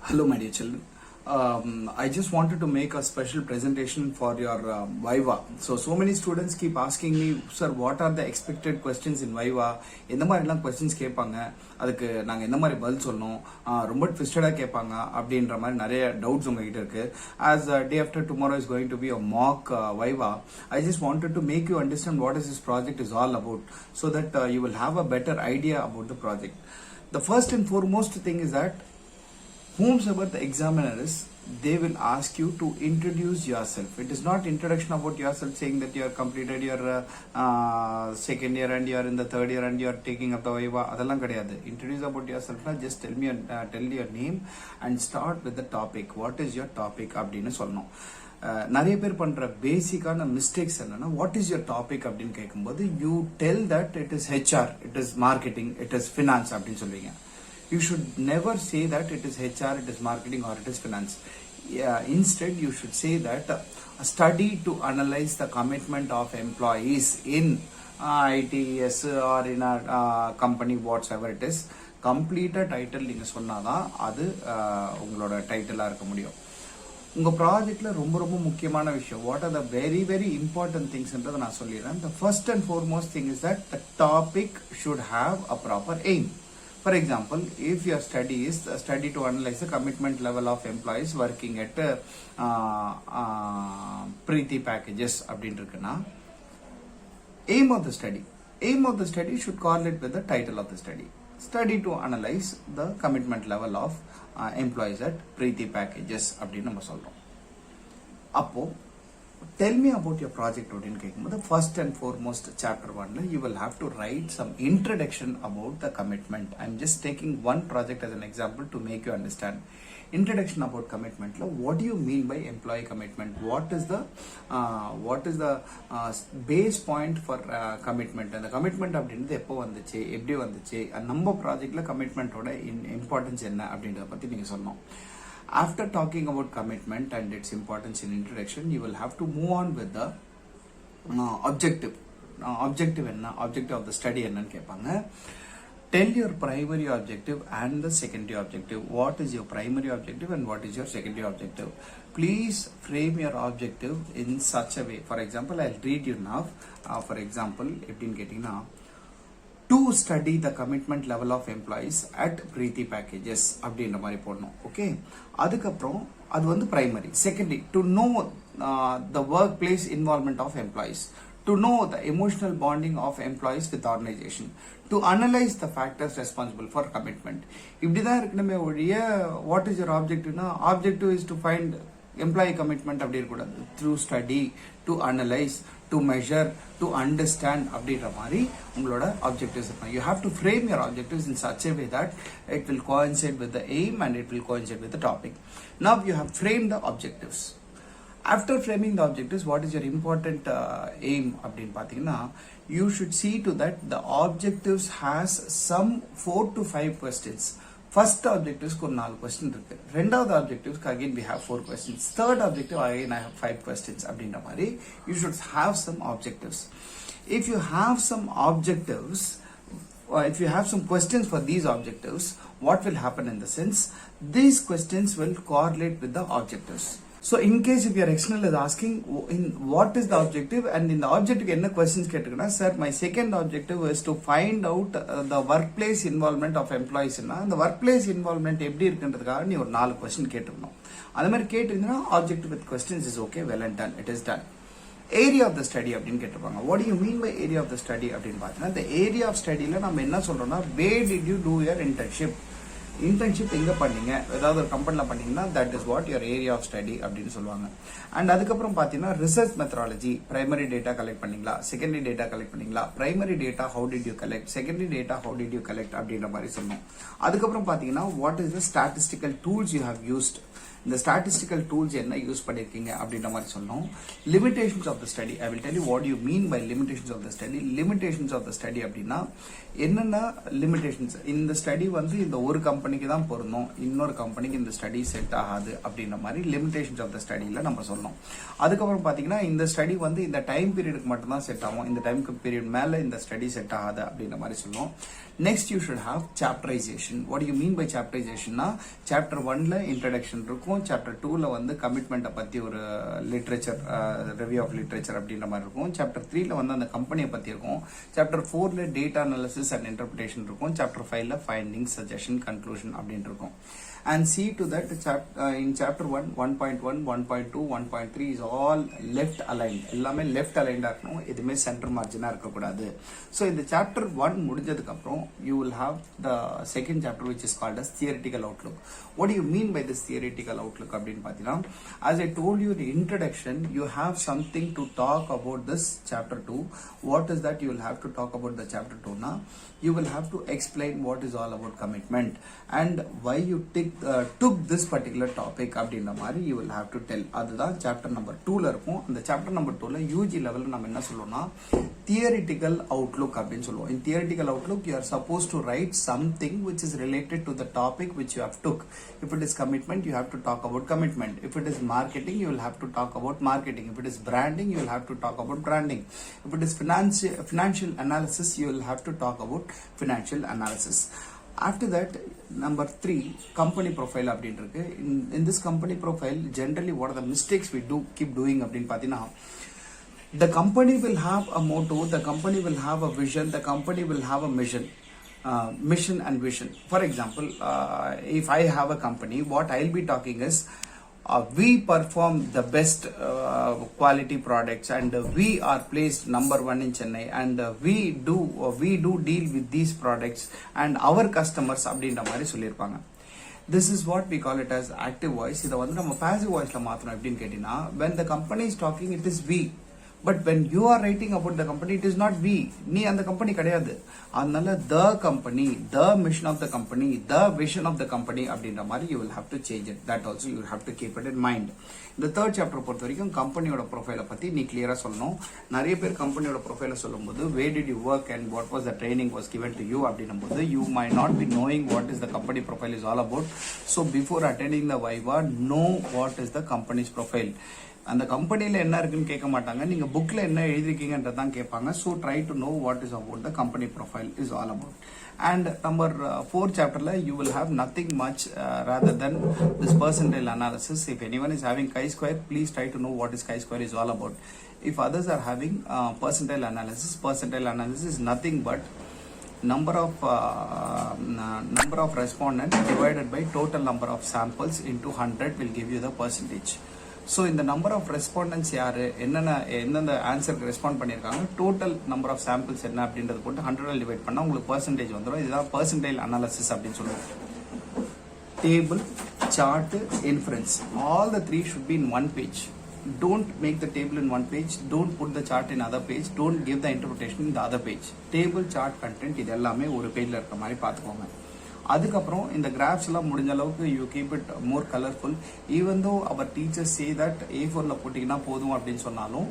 Hello, my dear children. I just wanted to make a special presentation for your Viva. So many students keep asking me, sir, what are the expected questions in Viva? எந்த மாதிரிலாம் questions கேட்பாங்க, அதுக்கு நாங்கள் எந்த மாதிரி பதில் சொல்லணும், ரொம்ப ட்விஸ்டடாக கேட்பாங்க அப்படின்ற மாதிரி நிறைய டவுட்ஸ் உங்ககிட்ட இருக்கு. As day after tomorrow is going to be a mock Viva, I just wanted to make you understand what is this project is all about, so that you will have a better idea about the project. The first and foremost thing is that whomsoever the examiner is, they will ask you to introduce yourself. It is not introduction about yourself saying that you have completed your second year and you are in the third year and you are taking up the Viva. Adallam kadiyadu. Introduce about yourself na, just tell your name and start with the topic. What is your topic அப்படின்னு சொல்லணும். நிறைய பேர் பண்ற பேசிக்கான mistakes என்னன்னா, what is your topic அப்படின்னு கேட்கும்போது you tell that it is HR, it is marketing, it is finance அப்படின்னு சொல்லுவீங்க. You should never say that it is HR, it is marketing, or it is finance. Instead, you should say that a study to analyze the commitment of employees in ITS or in a company, whatsoever it is. Complete title நீங்க சொன்னாதான் அது உங்களோட டைட்டிலா இருக்க முடியும். உங்க ப்ராஜெக்ட்ல ரொம்ப ரொம்ப முக்கியமான விஷயம், what are the very very important திங்ஸ்ன்றதை நான் சொல்லிடுறேன். The first and foremost thing is that the topic should have a proper aim. For example, if your study is a study to analyze the commitment level of employees working at Preeti Packages அப்படினு இருக்குன்னா, aim of the study should correlate with the title of the study to analyze the commitment level of employees at Preeti Packages அப்படின்னு நம்ம சொல்றோம். அப்போ tell me about your project அப்படின்னு கேட்கும்போது, the first and foremost chapter 1 you will have to write some introduction about the commitment. I'm just taking one project as an example to make you understand. Introduction about commitment. What do you mean by employee commitment? What is the base point for commitment? And the commitment அப்படின்றது எப்போ வந்துச்சு, எப்படி வந்துச்சு, நம்ம ப்ராஜெக்ட்ல கமிட்மெண்ட்டோட importance என்ன அப்படின்றத பத்தி நீங்க சொல்லணும். After talking about commitment and its importance in introduction, you will have to move on with the objective. Objective enna, objective of the study என்னன்னு கேட்பாங்க. Tell your primary objective and the secondary objective. What is your primary objective and what is your secondary objective? Please frame your objective in such a way. For example, I'll read you now. For example, எப்படின்னு கேட்டீங்கன்னா, to study the commitment level of employees at Preeti Packages அப்படின்ற மாதிரி போடணும். Okay, அதுக்கப்புறம் அது வந்து primary. Secondary, to know the workplace involvement of employees, to know the emotional bonding of employees with organization, to analyze the factors responsible for commitment. இப்படிதான் இருக்கணுமே ஒழிய what is your objective னா, objective is to find employee commitment அப்படி இருக்கக்கூடாது. through study, to analyze, to measure, to understand அப்படின்ற மாதிரி உங்களோட objectives இருக்கும். You have to frame your objectives in such a way that it will coincide with the aim and it will coincide with the topic. Now you have framed the objectives. After framing the objectives, what is your important aim அப்படின்னு பார்த்தீங்கன்னா, you should see to that the objectives has some 4 to 5 questions. First objectives க்கு 4 question இருக்கு. ரெண்டாவது objectives க்கு again we have 4 questions. Third objective again I have 5 questions அப்படின்ற மாதிரி you should have some objectives. If you have some objectives, if you have some questions for these objectives, what will happen in the sense, these questions will correlate with the objectives. So in case if your external is asking in what is the objective and in the objective என்ன questions கேட்டிருக்கனா, sir my second objective is to find out the workplace involvement of employees னா, அந்த workplace involvement எப்படி இருக்குன்றதுக்காக நீ ஒரு 4 question கேட்டிருக்கணும். அதே மாதிரி கேட்டிருந்தா objective with questions is okay, well and done, it is done. Area of the study அப்படின்னு கேட்டிருப்பாங்க. What do you mean by area of the study அப்படின்னு பார்த்தீங்கன்னா, the area of studyல நம்ம என்ன சொல்றோம்னா, where did you do your internship? Internship எங்க பண்ணீங்க, ஏதாவது ஒரு கம்பெனில பண்ணீங்கன்னா that is what your area of study அப்படின்னு சொல்லுவாங்க. அண்ட் அதுக்கப்புறம் பாத்தீங்கன்னா research methodology, primary data collect பண்ணீங்களா, செகண்டரி டேட்டா கலெக்ட் பண்ணீங்களா, primary data how did you collect, secondary data how did you collect அப்படின்ற மாதிரி சொன்னோம். அதுக்கப்புறம் பாத்தீங்கன்னா what is the statistical tools you have used, இந்த ஸ்டாட்டிஸ்டிக்கல் டூல்ஸ் என்ன யூஸ் பண்ணிருக்கீங்க அப்படின்ற மாதிரி சொல்லணும். Limitations of the study, I will tell you what you mean by limitations of the study. Limitations of the study அப்படின்னா என்னென்ன limitations, இந்த study வந்து இந்த ஒரு கம்பெனிக்கு தான் பொருந்தும், இன்னொரு கம்பெனிக்கு இந்த ஸ்டடி செட் ஆகாது அப்படின்ற மாதிரி லிமிடேஷன்ஸ் ஆஃப் த ஸ்டடியில நம்ம சொல்லணும். அதுக்கப்புறம் பாத்தீங்கன்னா இந்த ஸ்டடி வந்து இந்த டைம் பீரியடுக்கு மட்டும் தான் செட் ஆகும், இந்த டைம் பீரியட் மேல இந்த ஸ்டடி செட் ஆகாது அப்படின்ற மாதிரி சொல்லுவோம். Next you should have chapterisation. What you mean by சாப்டரைசேஷன்னா சாப்டர் 1ல இன்ட்ரடக்ஷன் இருக்கும், சாப்டர் 2ல வந்து கமிட்மெண்ட்டை பத்தி ஒரு லிட்ரேச்சர் ரிவ்யூ ஆஃப் லிட்ரேச்சர் அப்படின்ற மாதிரி இருக்கும், சாப்டர் 3ல வந்து அந்த கம்பெனியை பத்தி இருக்கும், சாப்டர் 4ல டேட்டா அனாலிசிஸ் அண்ட் இன்டர்பிரேஷன் இருக்கும், சாப்டர் 5ல ஃபைண்டிங் சஜஷன் கன்க்ளூஷன் அப்படின்னு இருக்கும். And see to that in chapter 1, 1.1, 1.2, 1.3 is all left aligned. எல்லாமே left aligned இருக்கணும், எதுவுமே center margin இருக்கக்கூடாது. So in the chapter 1 முடிஞ்சதுக்கு அப்புறம் you will have the second chapter which is called as theoretical outlook. What do you mean by this theoretical outlook அப்படின்னு பார்த்தீங்கன்னா, as I told you in the introduction, you have something to talk about this chapter 2. What is that you will have to talk about the chapter 2 na? You will have to explain what is all about commitment and why you took this particular topic அப்படின்ற மாதிரி you will have to tell. அதுதான் chapter number 2ல இருக்கும். அந்த chapter number 2ல UG லெவல்ல நம்ம என்ன சொல்லுவோம்னா theoretical outlook அப்படின்னு சொல்லுவோம். In theoretical outlook you are supposed to write something which is related to the topic which you have took. If it is commitment, you have to talk about commitment. If it is marketing, you will have to talk about marketing. If it is branding, you will have to talk about branding. If it is financial analysis, you will have to talk about financial analysis. After that, number 3, company profile அப்படினு இருக்கு. In this company profile, generally what are the mistakes we keep doing அப்படின்னு பார்த்தீங்கன்னா, the company will have a motto, the company will have a vision, the company will have a mission. Mission and vision. For example, if I have a company, what I'll be talking is we perform the best quality products and we are placed number 1 in Chennai and we do deal with these products and our customers அப்படின்ற மாதிரி சொல்லியிருப்பாங்க. This is what we call it as active voice. இதை வந்து நம்ம passive voiceல மாத்தணும் எப்படின்னு கேட்டீங்கன்னா, when the company is talking it is we, but when you are writing about the company it is not we, நீ அந்த கம்பெனி கிடையாது. அதனால the company, the mission of the company, the vision of the company அப்படின்ற மாதிரி you will have to change it. That also you will have to keep it in mind. இந்த third chapter பொறுத்த வரைக்கும் கம்பெனியோட ப்ரொஃபைலை பத்தி நீ கிளியரா சொல்லணும். நிறைய பேர் கம்பெனியோட ப்ரொஃபைலை சொல்லும்போது where did you work and what was the training was given to you அப்படின்னும் போது you might not be knowing what is the company profile is all about. So before attending the Viva, know what is the company's profile. அந்த கம்பெனியில் என்ன இருக்குன்னு கேட்க மாட்டாங்க, நீங்க புக்ல என்ன எழுதிருக்கீங்கன்றதான் கேட்பாங்க. So try to know what is about the company profile is all about. And number 4 சாப்டர்ல you will have nothing much rather then this percentile analysis. If anyone is having chi-square, please try to know what is chi-square is all about. If others are having percentile analysis is nothing but number of respondents divided by total number of samples into 100 will give you the percentage. So இந்த number of respondents யாரு, எந்தெந்த ஆன்சருக்கு respond பண்ணியிருக்காங்க, total number of samples என்ன அப்படின்றது போட்டு 100 divide பண்ணால் உங்களுக்கு percentage வந்துடும். இதுதான் பர்சன்டைல் அனாலிசிஸ் அப்படின்னு சொல்லுவோம். Table, chart, inference, all the 3 should be in one page. Don't make the table in one page, don't put the chart in other page, don't give the interpretation in the other page. Table, chart, content இது எல்லாமே ஒரு பேஜ்ல இருக்க மாதிரி பார்த்துக்கோங்க. அதுக்கப்புறம் இந்த graphs எல்லாம் முடிஞ்ச அளவுக்கு you keep it more colourful. Even though our teachers say that A4ல போட்டிங்கன்னா போதும் அப்படின்னு சொன்னாலும்,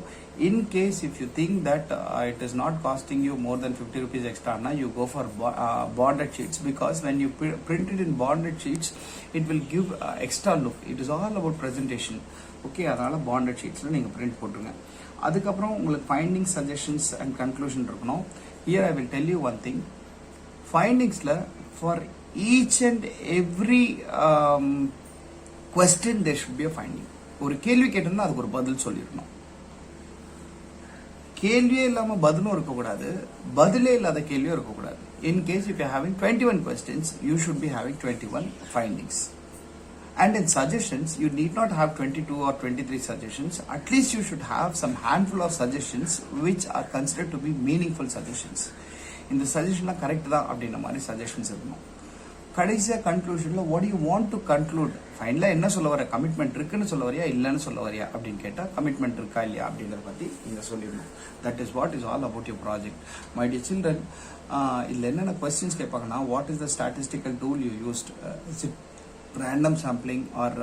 in case if you think that it is not costing you more than 50 rupees எக்ஸ்ட்ரானா you go for bonded sheets, because when you print it in bonded sheets it will give extra look. It is all about presentation. Okay, அதனால bonded sheetsல நீங்க print போட்டுருங்க. அதுக்கப்புறம் உங்களுக்கு finding, suggestions and conclusion இருக்கணும். Here I will tell you one thing. ஃபைண்டிங்ஸ்ல for each and every question there should be a finding. ஒரு கேள்வி கேட்டோம்னா அதுக்கு ஒரு பதில் சொல்லிடணும். கேள்வியே இல்லாம பதிலும் இருக்கக்கூடாது, பதிலே இல்லாத கேள்வியும் இருக்கக்கூடாது. In case if you are having 21 questions, you should be having 21 findings. And in suggestions, you need not have 22 or 23 suggestions. At least you should have some handful of suggestions which are considered to be meaningful suggestions. இந்த சஜஷன்லாம் correct தான் அப்படின்ற மாதிரி suggestions இருக்கணும். கடைசியாக கன்க்ளூஷன்ல what you want to conclude, ஃபைனலாக என்ன சொல்ல வர, கமிட்மெண்ட் இருக்குன்னு சொல்ல வரியா இல்லைன்னு சொல்ல வரியா அப்படின்னு கேட்டால் கமிட்மெண்ட் இருக்கா இல்லையா அப்படிங்கிறத பற்றி நீங்கள் சொல்லிடணும். That is what is all about your project. My dear children, இதில் என்னென்ன கொஸ்டின்ஸ் கேட்பாங்கன்னா, what is the statistical tool you used, random sampling or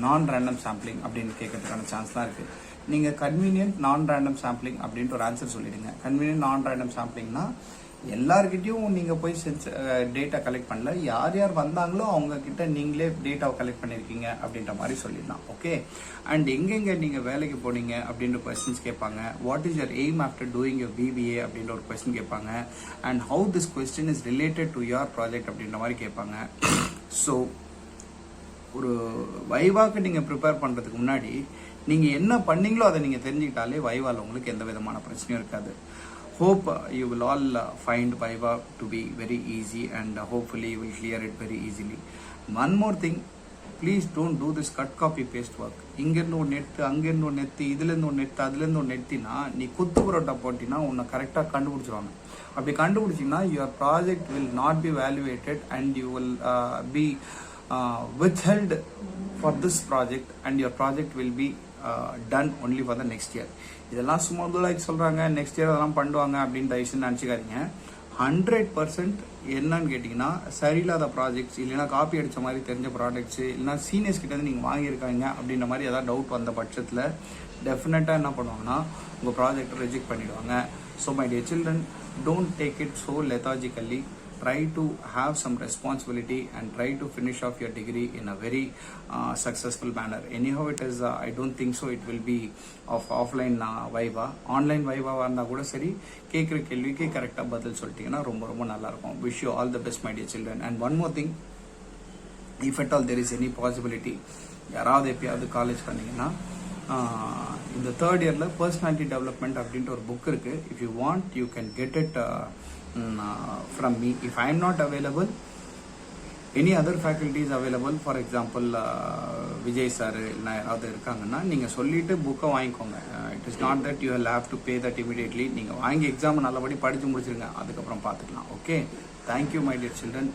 non random sampling அப்படின்னு கேட்கறதுக்கான சான்ஸ்லாம் இருக்குது. நீங்கள் கன்வீனியன்ட் நான் ரேண்டம் சாம்பிளிங் அப்படின்ட்டு ஒரு ஆன்சர் சொல்லிடுங்க. கன்வீனியன்ட் நான் ரேண்டம் சாம்பிளிங்னா எல்லார்கிட்டையும் நீங்கள் போய் டேட்டா கலெக்ட் பண்ணல, யார் யார் வந்தாங்களோ அவங்க கிட்ட நீங்களே டேட்டாவை கலெக்ட் பண்ணியிருக்கீங்க அப்படின்ற மாதிரி சொல்லிடலாம். ஓகே. அண்ட் எங்கெங்கே நீங்கள் வேலைக்கு போனீங்க அப்படின்ற கொஸ்டின்ஸ் கேட்பாங்க. What is your aim after doing your BBA அப்படின்ற ஒரு கொஸ்டின் கேட்பாங்க. And how this question is related to your project அப்படின்ற மாதிரி கேட்பாங்க. ஸோ ஒரு வைவாக்கு நீங்கள் ப்ரிப்பேர் பண்ணுறதுக்கு முன்னாடி நீங்கள் என்ன பண்ணீங்களோ அதை நீங்கள் தெரிஞ்சுக்கிட்டாலே வைவால் உங்களுக்கு எந்த விதமான பிரச்சனையும் இருக்காது. Hope you will all find Viva to be very easy, and hopefully you will clear it very easily. One more thing, please don't do this cut copy paste work. இங்கிருந்து ஒன்று எடுத்து அங்கிருந்து ஒன்று எடுத்து இதுலேருந்து ஒன்று எடுத்து அதுலேருந்து ஒன்று எடுத்தினா நீ குத்து புரோட்டா போட்டினா உன்னை கரெக்டாக கண்டுபிடிச்சிருவாங்க. அப்படி கண்டுபிடிச்சிங்கன்னா your project will not be evaluated and you will be withheld for this project, and your project will be done only for the next year. இதெல்லாம் சும்மா லைக் சொல்கிறாங்க நெக்ஸ்ட் இயர் அதெல்லாம் பண்ணுவாங்க அப்படின்னு தயவுசெய்து நினச்சிக்காதீங்க. 100% என்னன்னு கேட்டிங்கன்னா சரியில்லாத ப்ராஜெக்ட்ஸ் இல்லைன்னா காப்பி அடித்த மாதிரி தெரிஞ்ச ப்ராடக்ட்ஸு இல்லைனா சீனியர்ஸ் கிட்ட நீங்கள் வாங்கியிருக்காங்க அப்படின்ற மாதிரி ஏதாவது டவுட் வந்த பட்சத்தில் டெஃபினட்டாக என்ன பண்ணுவாங்கன்னா உங்கள் ப்ராஜெக்டை ரிஜெக்ட் பண்ணிவிடுவாங்க. So my dear children, don't take it so lethargically. Try to have some responsibility and try to finish off your degree in a very successful manner. Anyhow it is, I don't think so it will be of offline viva. Online viva varna kuda sari கேக்குற கேள்விக்கு கரெக்டா பதில் சொல்லிட்டீங்கன்னா ரொம்ப ரொம்ப நல்லா இருக்கும். Wish you all the best my dear children. And one more thing, if at all there is any possibility, யாராவது எப்பயாவது காலேஜ் பண்ணீங்கன்னா இந்த தேர்ட் இயரில் பர்சனாலிட்டி டெவலப்மெண்ட் அப்படின்ட்டு ஒரு புக் இருக்குது. If you want you can get it from me. If I am not available, any other faculty is available. For example, Vijay sir இல்லைனா யாராவது இருக்காங்கன்னா நீங்கள் சொல்லிட்டு புக்கை வாங்கிக்கோங்க. It is not that you will have to pay that immediately. நீங்கள் வாங்கி exam நல்லபடி படித்து முடிச்சிருங்க, அதுக்கப்புறம் பார்த்துக்கலாம். Okay. Thank you my dear children.